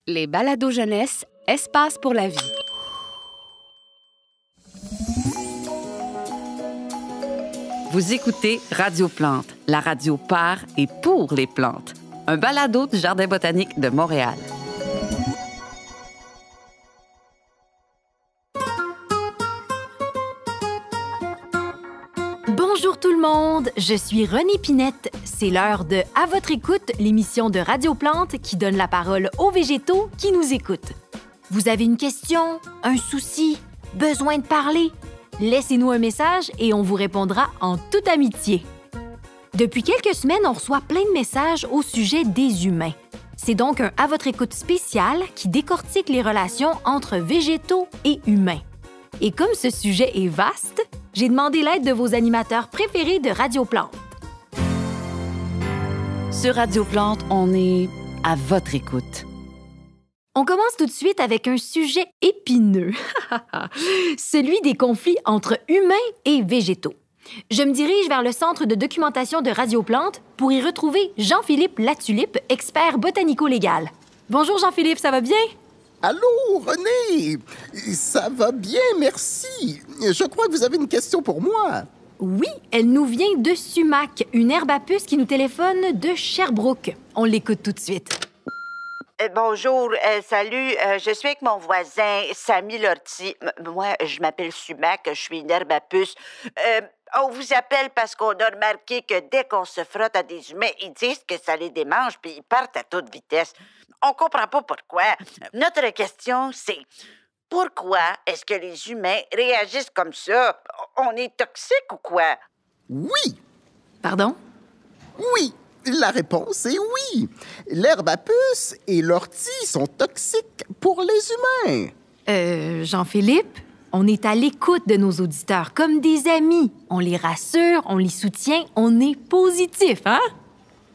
Les balados jeunesse, espace pour la vie. Vous écoutez Radio Plante, la radio par et pour les plantes. Un balado du Jardin botanique de Montréal. Bonjour tout le monde, je suis Renée Pinette. C'est l'heure de À votre écoute, l'émission de Radio Plante qui donne la parole aux végétaux qui nous écoutent. Vous avez une question, un souci, besoin de parler? Laissez-nous un message et on vous répondra en toute amitié. Depuis quelques semaines, on reçoit plein de messages au sujet des humains. C'est donc un À votre écoute spécial qui décortique les relations entre végétaux et humains. Et comme ce sujet est vaste, j'ai demandé l'aide de vos animateurs préférés de Radio Plante. Sur Radio Plante, on est à votre écoute. On commence tout de suite avec un sujet épineux, celui des conflits entre humains et végétaux. Je me dirige vers le Centre de documentation de Radio Plante pour y retrouver Jean-Philippe Latulippe, expert botanico-légal. Bonjour Jean-Philippe, ça va bien? Allô, René? Ça va bien, merci. Je crois que vous avez une question pour moi. Oui, elle nous vient de Sumac, une herbe à puce qui nous téléphone de Sherbrooke. On l'écoute tout de suite. Bonjour, salut, je suis avec mon voisin, Samy Lortie. Moi, je m'appelle Sumac, je suis une herbe à puce. On vous appelle parce qu'on a remarqué que dès qu'on se frotte à des humains, ils disent que ça les démange puis ils partent à toute vitesse. On comprend pas pourquoi. Notre question, c'est pourquoi est-ce que les humains réagissent comme ça? On est toxique ou quoi? Oui, Pardon? oui. La réponse est oui. L'herbe à puce et l'ortie sont toxiques pour les humains. Jean-Philippe, on est à l'écoute de nos auditeurs comme des amis. On les rassure, on les soutient, on est positif, hein?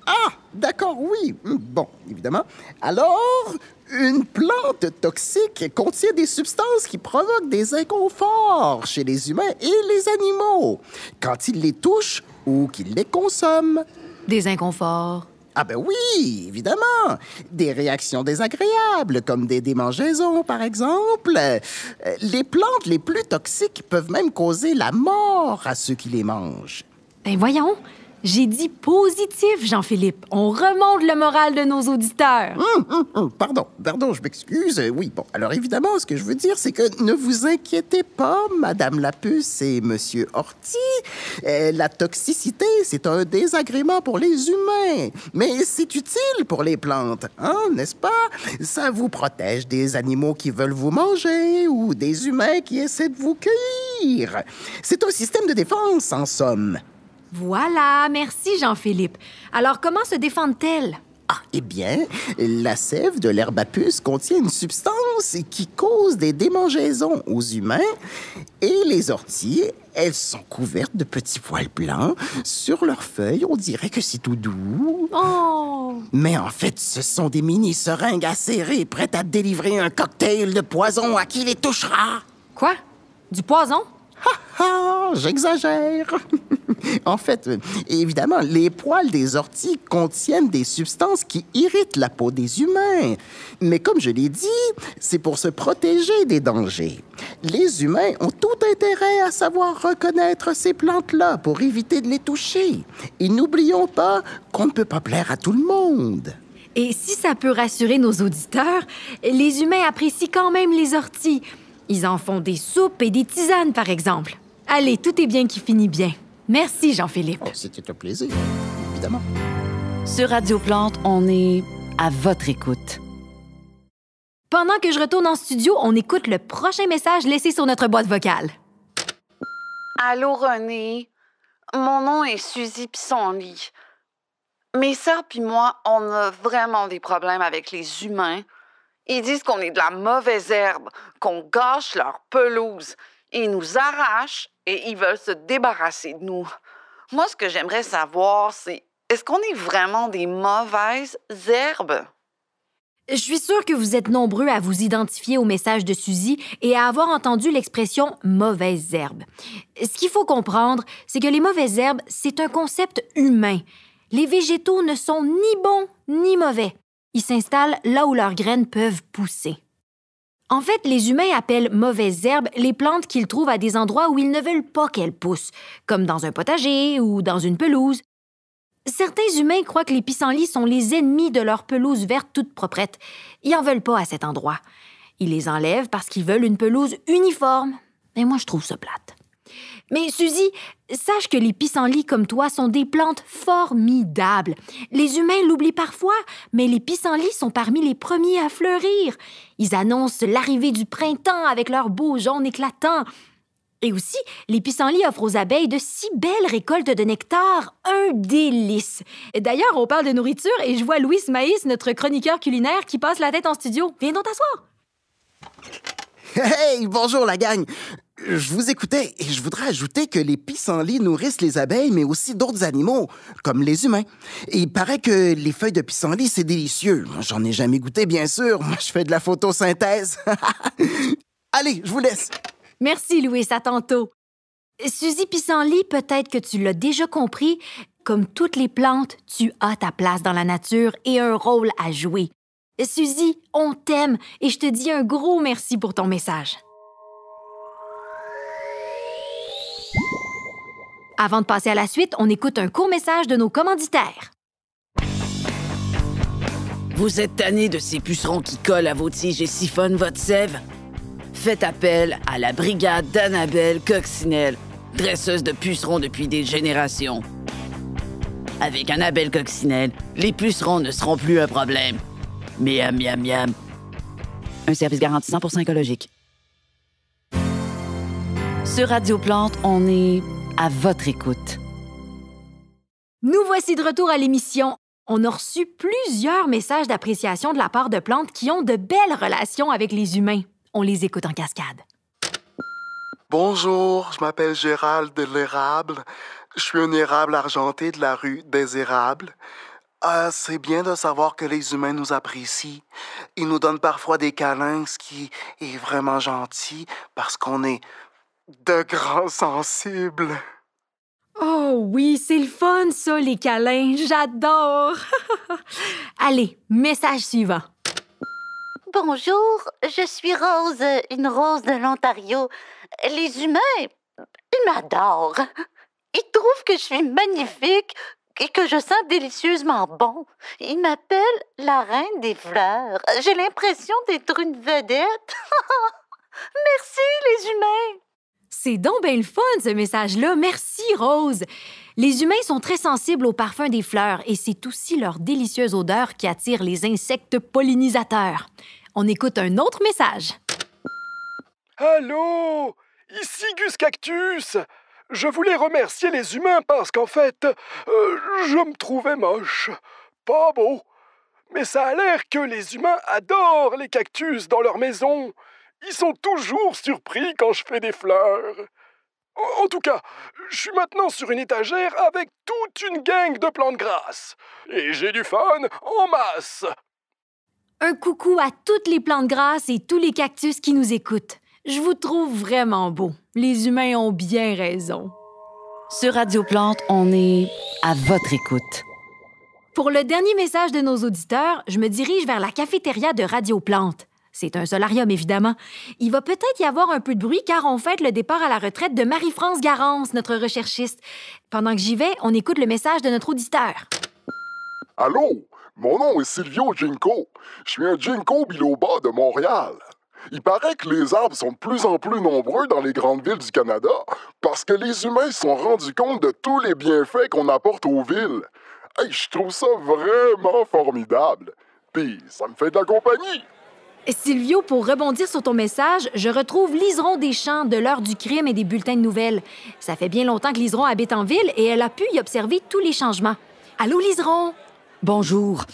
Ah, d'accord, oui. Bon, évidemment. Alors, une plante toxique contient des substances qui provoquent des inconforts chez les humains et les animaux quand ils les touchent ou qu'ils les consomment. Des inconforts. Ah ben oui, évidemment. Des réactions désagréables, comme des démangeaisons, par exemple. Les plantes les plus toxiques peuvent même causer la mort à ceux qui les mangent. Ben voyons, j'ai dit positif, Jean-Philippe. On remonte le moral de nos auditeurs. Pardon, je m'excuse. Oui, bon, alors évidemment, ce que je veux dire, c'est que ne vous inquiétez pas, Madame Lapuce et Monsieur Ortie. La toxicité, c'est un désagrément pour les humains, mais c'est utile pour les plantes, hein, n'est-ce pas? Ça vous protège des animaux qui veulent vous manger ou des humains qui essaient de vous cueillir. C'est un système de défense, en somme. Voilà, merci Jean-Philippe. Alors, comment se défendent-elles? Ah, eh bien, la sève de l'herbe à puce contient une substance qui cause des démangeaisons aux humains et les orties, elles sont couvertes de petits poils blancs. Sur leurs feuilles, on dirait que c'est tout doux. Oh! Mais en fait, ce sont des mini-seringues acérées prêtes à délivrer un cocktail de poison à qui les touchera. Quoi? Du poison? Ah, j'exagère. En fait, évidemment, les poils des orties contiennent des substances qui irritent la peau des humains. Mais comme je l'ai dit, c'est pour se protéger des dangers. Les humains ont tout intérêt à savoir reconnaître ces plantes-là pour éviter de les toucher. Et n'oublions pas qu'on ne peut pas plaire à tout le monde. Et si ça peut rassurer nos auditeurs, les humains apprécient quand même les orties. Ils en font des soupes et des tisanes, par exemple. Allez, tout est bien qui finit bien. Merci, Jean-Philippe. Oh, c'était un plaisir, évidemment. Sur Radio Plante, on est à votre écoute. Pendant que je retourne en studio, on écoute le prochain message laissé sur notre boîte vocale. Allô, René? Mon nom est Suzy Pissenlit. Mes sœurs puis moi, on a vraiment des problèmes avec les humains. Ils disent qu'on est de la mauvaise herbe, qu'on gâche leur pelouse. Ils nous arrachent et ils veulent se débarrasser de nous. Moi, ce que j'aimerais savoir, c'est est-ce qu'on est vraiment des mauvaises herbes? Je suis sûre que vous êtes nombreux à vous identifier au message de Suzy et à avoir entendu l'expression « mauvaise herbe ». Ce qu'il faut comprendre, c'est que les mauvaises herbes, c'est un concept humain. Les végétaux ne sont ni bons ni mauvais. Ils s'installent là où leurs graines peuvent pousser. En fait, les humains appellent mauvaises herbes les plantes qu'ils trouvent à des endroits où ils ne veulent pas qu'elles poussent, comme dans un potager ou dans une pelouse. Certains humains croient que les pissenlits sont les ennemis de leur pelouse verte toute proprette. Ils n'en veulent pas à cet endroit. Ils les enlèvent parce qu'ils veulent une pelouse uniforme. Mais moi, je trouve ça plate. Mais Suzy, sache que les pissenlits comme toi sont des plantes formidables. Les humains l'oublient parfois, mais les pissenlits sont parmi les premiers à fleurir. Ils annoncent l'arrivée du printemps avec leurs beaux jaunes éclatants. Et aussi, les pissenlits offrent aux abeilles de si belles récoltes de nectar, un délice. D'ailleurs, on parle de nourriture et je vois Louis Maïs, notre chroniqueur culinaire, qui passe la tête en studio. Viens donc t'asseoir. Hey, bonjour la gang! Je vous écoutais et je voudrais ajouter que les pissenlits nourrissent les abeilles, mais aussi d'autres animaux, comme les humains. Et il paraît que les feuilles de pissenlit, c'est délicieux. J'en ai jamais goûté, bien sûr. Moi, je fais de la photosynthèse. Allez, je vous laisse. Merci, Louis, à tantôt. Suzy Pissenlit, peut-être que tu l'as déjà compris, comme toutes les plantes, tu as ta place dans la nature et un rôle à jouer. Suzy, on t'aime et je te dis un gros merci pour ton message. Avant de passer à la suite, on écoute un court message de nos commanditaires. Vous êtes tanné de ces pucerons qui collent à vos tiges et siphonnent votre sève? Faites appel à la brigade d'Annabelle Coccinelle, dresseuse de pucerons depuis des générations. Avec Annabelle Coccinelle, les pucerons ne seront plus un problème. Miam, miam, miam. Un service garanti 100% écologique. Sur Radio Plante, on est à votre écoute. Nous voici de retour à l'émission. On a reçu plusieurs messages d'appréciation de la part de plantes qui ont de belles relations avec les humains. On les écoute en cascade. Bonjour, je m'appelle Gérald de l'érable. Je suis un érable argenté de la rue des Érables. C'est bien de savoir que les humains nous apprécient. Ils nous donnent parfois des câlins, ce qui est vraiment gentil parce qu'on est de grands sensibles. Oh oui, c'est le fun, ça, les câlins. J'adore. Allez, message suivant. Bonjour, je suis Rose, une rose de l'Ontario. Les humains, ils m'adorent. Ils trouvent que je suis magnifique et que je sens délicieusement bon. Ils m'appellent la reine des fleurs. J'ai l'impression d'être une vedette. Merci, les humains. C'est donc bien le fun, ce message-là. Merci, Rose. Les humains sont très sensibles au parfum des fleurs et c'est aussi leur délicieuse odeur qui attire les insectes pollinisateurs. On écoute un autre message. Allô? Ici Gus Cactus. Je voulais remercier les humains parce qu'en fait, je me trouvais moche. Pas beau. Mais ça a l'air que les humains adorent les cactus dans leur maison. Ils sont toujours surpris quand je fais des fleurs. En tout cas, je suis maintenant sur une étagère avec toute une gang de plantes grasses. Et j'ai du fun en masse. Un coucou à toutes les plantes grasses et tous les cactus qui nous écoutent. Je vous trouve vraiment beau. Les humains ont bien raison. Sur Radio Plante, on est à votre écoute. Pour le dernier message de nos auditeurs, je me dirige vers la cafétéria de Radio Plante. C'est un solarium, évidemment. Il va peut-être y avoir un peu de bruit car on fête le départ à la retraite de Marie-France Garance, notre recherchiste. Pendant que j'y vais, on écoute le message de notre auditeur. Allô? Mon nom est Silvio Ginkgo. Je suis un ginkgo biloba de Montréal. Il paraît que les arbres sont de plus en plus nombreux dans les grandes villes du Canada parce que les humains se sont rendus compte de tous les bienfaits qu'on apporte aux villes. Hey, je trouve ça vraiment formidable. Puis, ça me fait de la compagnie. Silvio, pour rebondir sur ton message, je retrouve Liseron Deschamps de l'heure du crime et des bulletins de nouvelles. Ça fait bien longtemps que Liseron habite en ville et elle a pu y observer tous les changements. Allô, Liseron? Bonjour.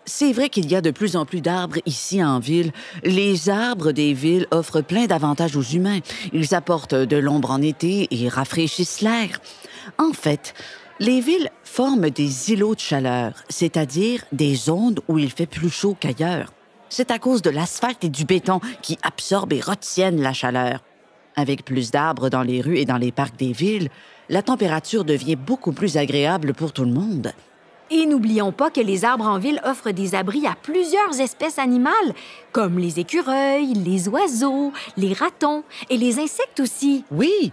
C'est vrai qu'il y a de plus en plus d'arbres ici en ville. Les arbres des villes offrent plein d'avantages aux humains. Ils apportent de l'ombre en été et rafraîchissent l'air. En fait, les villes forment des îlots de chaleur, c'est-à-dire des zones où il fait plus chaud qu'ailleurs. C'est à cause de l'asphalte et du béton qui absorbent et retiennent la chaleur. Avec plus d'arbres dans les rues et dans les parcs des villes, la température devient beaucoup plus agréable pour tout le monde. Et n'oublions pas que les arbres en ville offrent des abris à plusieurs espèces animales, comme les écureuils, les oiseaux, les ratons et les insectes aussi. Oui,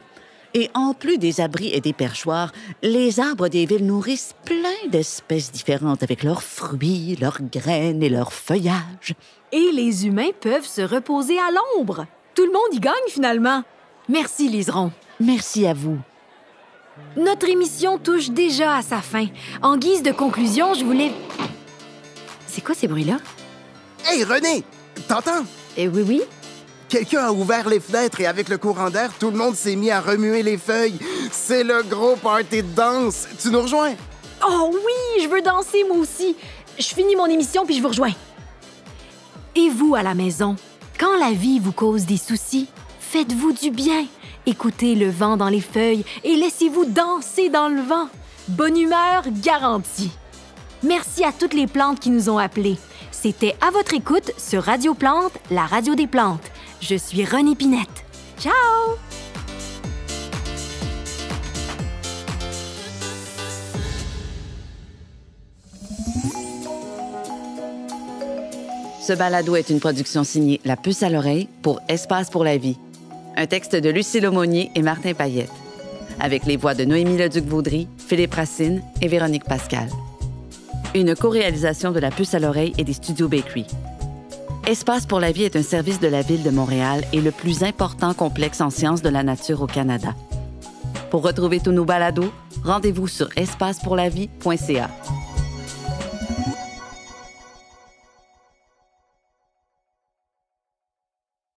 et en plus des abris et des perchoirs, les arbres des villes nourrissent plein d'espèces différentes avec leurs fruits, leurs graines et leurs feuillages. Et les humains peuvent se reposer à l'ombre. Tout le monde y gagne finalement. Merci, Liseron. Merci à vous. Notre émission touche déjà à sa fin. En guise de conclusion, je voulais... C'est quoi ces bruits-là? Hey, René! T'entends? Oui. Quelqu'un a ouvert les fenêtres et avec le courant d'air, tout le monde s'est mis à remuer les feuilles. C'est le gros party de danse. Tu nous rejoins? Oh oui, je veux danser moi aussi. Je finis mon émission puis je vous rejoins. Et vous, à la maison, quand la vie vous cause des soucis, faites-vous du bien. Écoutez le vent dans les feuilles et laissez-vous danser dans le vent. Bonne humeur garantie. Merci à toutes les plantes qui nous ont appelés. C'était À votre écoute sur Radio Plante, la radio des plantes. Je suis René Pinette. Ciao! Ce balado est une production signée La Puce à l'oreille pour Espace pour la vie. Un texte de Lucie Lemonnier et Martin Payette. Avec les voix de Noémie Leduc-Vaudry, Philippe Racine et Véronique Pascal. Une co-réalisation de La Puce à l'oreille et des Studios Bakery. Espace pour la vie est un service de la Ville de Montréal et le plus important complexe en sciences de la nature au Canada. Pour retrouver tous nos balados, rendez-vous sur espacepourlavie.ca.